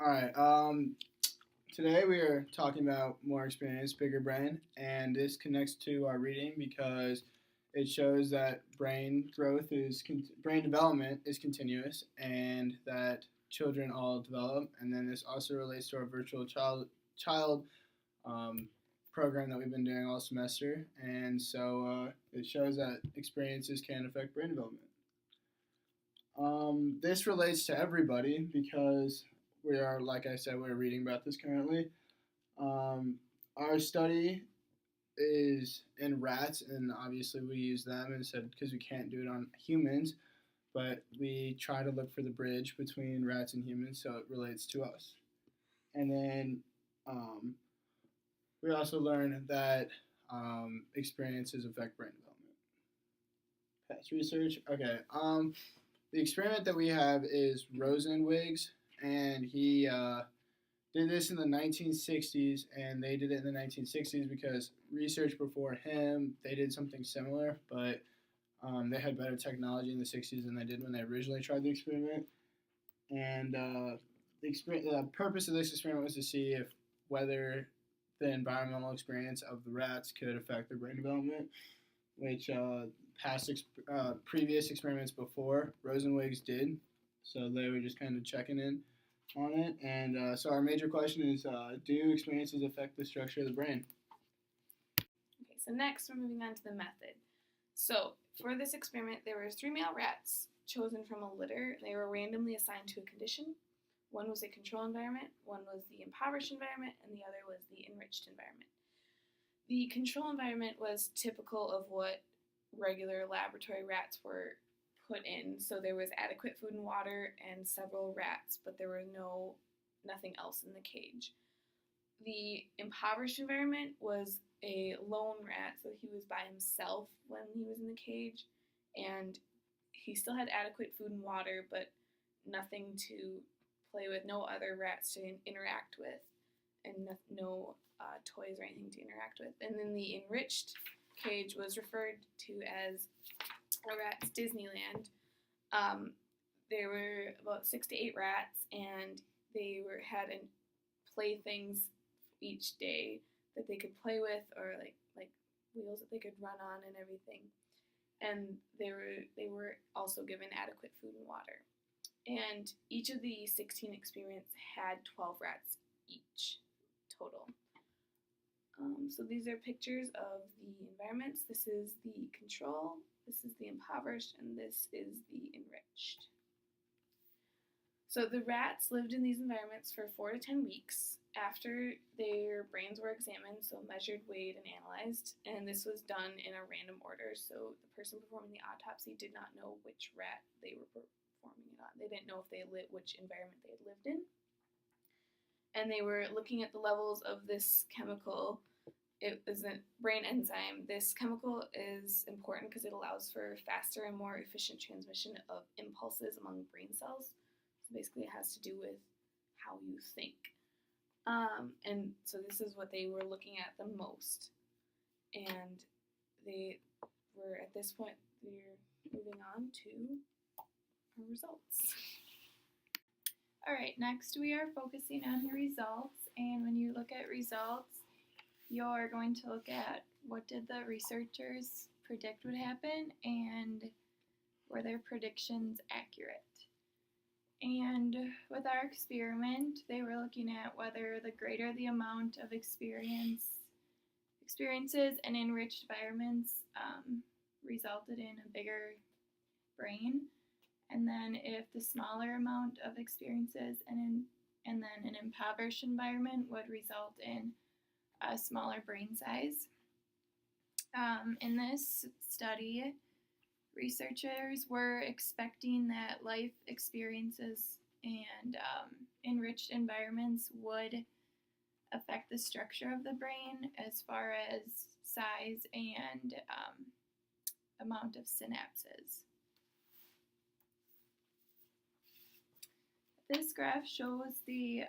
All right. Today we are talking about more experience, bigger brain, and this connects to our reading because it shows that brain development is continuous, and that children all develop. And then this also relates to our virtual child um, program that we've been doing all semester, and so it shows that experiences can affect brain development. This relates to everybody because we are, like I said, we're reading about this currently. Um, our study is in rats, and obviously we use them instead because we can't do it on humans. But we try to look for the bridge between rats and humans, so it relates to us. And then um, we also learn that experiences affect brain development. Past research. Okay. The experiment that we have is Rosenwig's, and he did this in the 1960s, and they did it in the 1960s because research before him, they did something similar, but they had better technology in the 60s than they did when they originally tried the experiment. And the purpose of this experiment was to see if whether the environmental experience of the rats could affect their brain development, which previous experiments before Rosenwig's did. So they were just kind of checking in on it. And so our major question is, do experiences affect the structure of the brain? Okay, so next we're moving on to the method. So for this experiment, there were 3 male rats chosen from a litter. They were randomly assigned to a condition. One was a control environment, one was the impoverished environment, and the other was the enriched environment. The control environment was typical of what regular laboratory rats were put in. So there was adequate food and water and several rats, but there were nothing else in the cage. The impoverished environment was a lone rat, so he was by himself when he was in the cage, and he still had adequate food and water, but nothing to play with, no other rats to interact with, and no toys or anything to interact with. And then the enriched cage was referred to as a rat's Disneyland. There were about 6 to 8 rats, and they had playthings each day that they could play with, or like wheels that they could run on and everything. And they were also given adequate food and water. And each of the 16 experiments had 12 rats each total. So these are pictures of the environments. This is the control, this is the impoverished, and this is the enriched. So the rats lived in these environments for 4 to 10 weeks after their brains were examined, so measured, weighed, and analyzed. And this was done in a random order, so the person performing the autopsy did not know which rat they were performing it on. They didn't know which environment they had lived in. And they were looking at the levels of this chemical. It is a brain enzyme. This chemical is important because it allows for faster and more efficient transmission of impulses among brain cells. So basically it has to do with how you think. And so this is what they were looking at the most. And they were, at this point, we're moving on to our results. Alright, next we are focusing on the results. And when you look at results, you're going to look at what did the researchers predict would happen, and were their predictions accurate. And with our experiment, they were looking at whether the greater the amount of experiences and enriched environments resulted in a bigger brain, and then if the smaller amount of experiences and then an impoverished environment would result in a smaller brain size. In this study, researchers were expecting that life experiences and enriched environments would affect the structure of the brain as far as size and amount of synapses. This graph shows the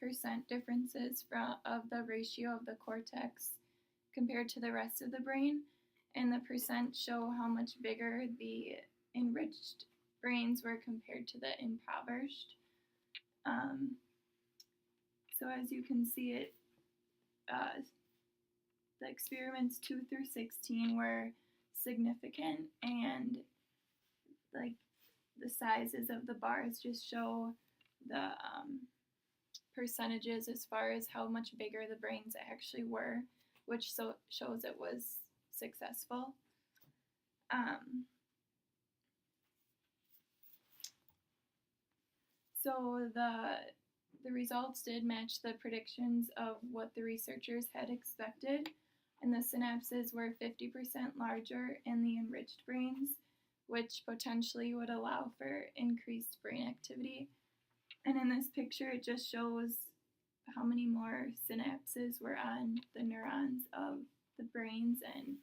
percent differences of the ratio of the cortex compared to the rest of the brain, and the percent show how much bigger the enriched brains were compared to the impoverished. So as you can see, the experiments 2 through 16 were significant, and like the sizes of the bars just show the percentages as far as how much bigger the brains actually were, which shows it was successful. So the results did match the predictions of what the researchers had expected, and the synapses were 50% larger in the enriched brains, which potentially would allow for increased brain activity. And in this picture, it just shows how many more synapses were on the neurons of the brains and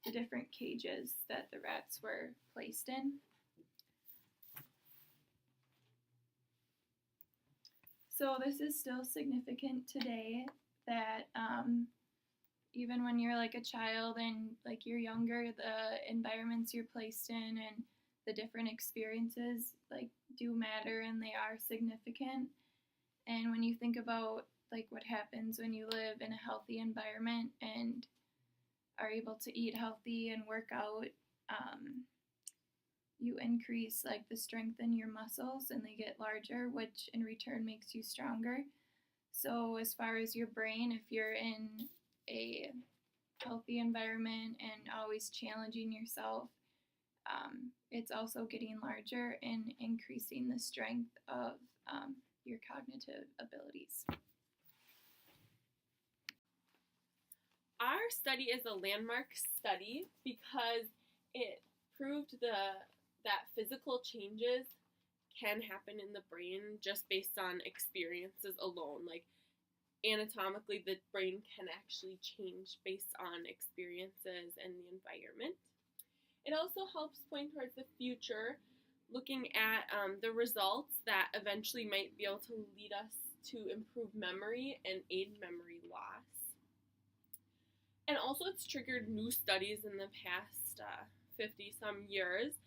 the different cages that the rats were placed in. So this is still significant today, that even when you're like a child and like you're younger, the environments you're placed in and the different experiences like do matter, and they are significant. And when you think about like what happens when you live in a healthy environment and are able to eat healthy and work out, you increase like the strength in your muscles and they get larger, which in return makes you stronger. So as far as your brain, if you're in a healthy environment and always challenging yourself, it's also getting larger and increasing the strength of your cognitive abilities. Our study is a landmark study because it proved that physical changes can happen in the brain just based on experiences alone. Like anatomically, the brain can actually change based on experiences and the environment. It also helps point towards the future, looking at the results that eventually might be able to lead us to improve memory and aid memory loss. And also it's triggered new studies in the past 50-some years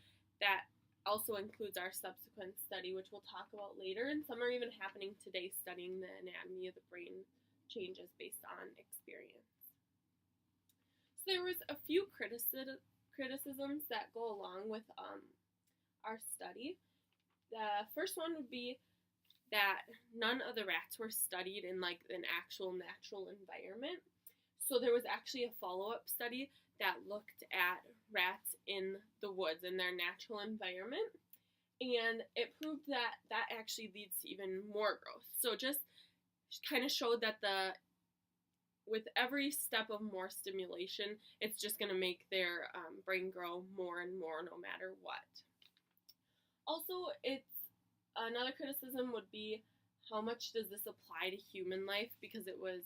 that also includes our subsequent study, which we'll talk about later, and some are even happening today studying the anatomy of the brain changes based on experience. So there was a few criticisms that go along with our study. The first one would be that none of the rats were studied in like an actual natural environment. So there was actually a follow-up study that looked at rats in the woods in their natural environment, and it proved that that actually leads to even more growth. So just kind of showed that with every step of more stimulation, it's just going to make their brain grow more and more no matter what. Also, another criticism would be how much does this apply to human life, because it was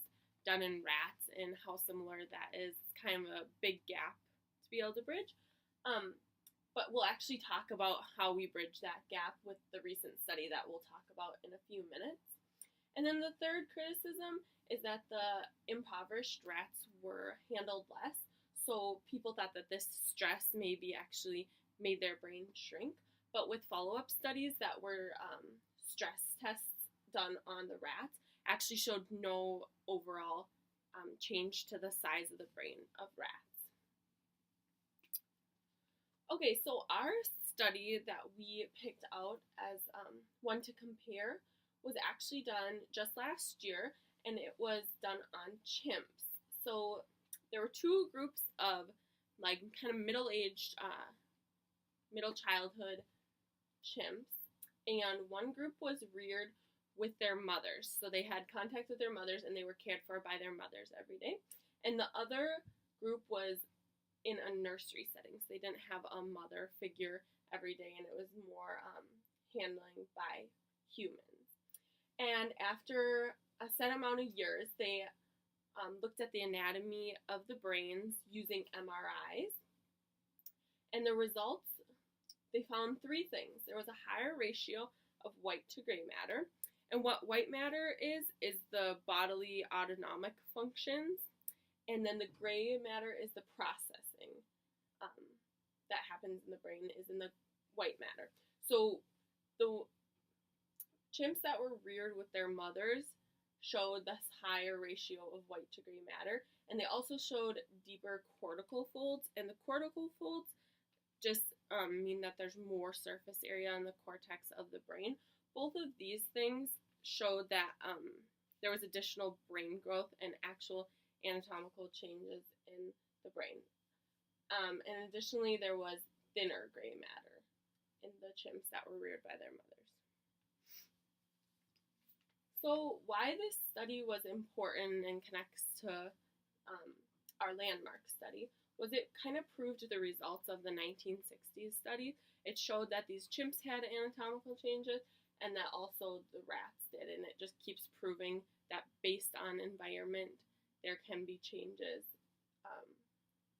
done in rats and how similar that is. It's kind of a big gap to be able to bridge. But we'll actually talk about how we bridge that gap with the recent study that we'll talk about in a few minutes. And then the third criticism is that the impoverished rats were handled less. So people thought that this stress maybe actually made their brain shrink. But with follow-up studies that were stress tests done on the rats, actually showed no overall change to the size of the brain of rats. Okay, so our study that we picked out as one to compare was actually done just last year, and it was done on chimps. So there were two groups of like kind of middle-aged, middle childhood chimps, and one group was reared with their mothers. So they had contact with their mothers and they were cared for by their mothers every day. And the other group was in a nursery setting. So they didn't have a mother figure every day, and it was more handling by humans. And after a set amount of years, they looked at the anatomy of the brains using MRIs. And the results, they found three things. There was a higher ratio of white to gray matter. And what white matter is the bodily autonomic functions. And then the gray matter is the processing that happens in the brain is in the white matter. So the chimps that were reared with their mothers showed this higher ratio of white to gray matter, and they also showed deeper cortical folds, and the cortical folds just mean that there's more surface area on the cortex of the brain. Both of these things showed that there was additional brain growth and actual anatomical changes in the brain. And additionally, there was thinner gray matter in the chimps that were reared by their mothers. So why this study was important and connects to our landmark study was it kind of proved the results of the 1960s study. It showed that these chimps had anatomical changes and that also the rats did, and it just keeps proving that based on environment there can be changes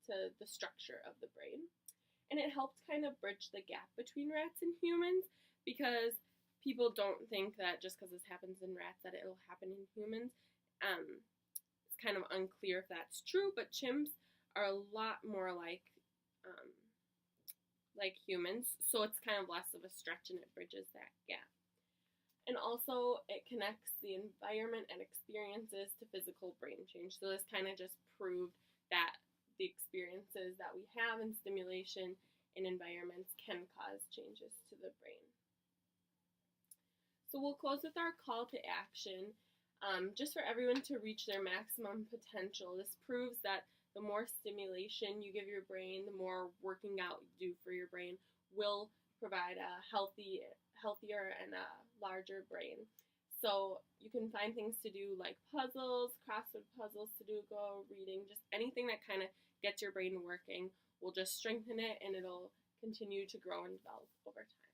to the structure of the brain. And it helped kind of bridge the gap between rats and humans, because people don't think that just because this happens in rats that it'll happen in humans. It's kind of unclear if that's true, but chimps are a lot more like humans, so it's kind of less of a stretch and it bridges that gap. And also it connects the environment and experiences to physical brain change. So this kind of just proved that the experiences that we have in stimulation in environments can cause changes to the brain. So we'll close with our call to action, just for everyone to reach their maximum potential. This proves that the more stimulation you give your brain, the more working out you do for your brain will provide a healthier and a larger brain. So you can find things to do like puzzles, crossword puzzles, Sudoku, reading, just anything that kind of gets your brain working will just strengthen it, and it'll continue to grow and develop over time.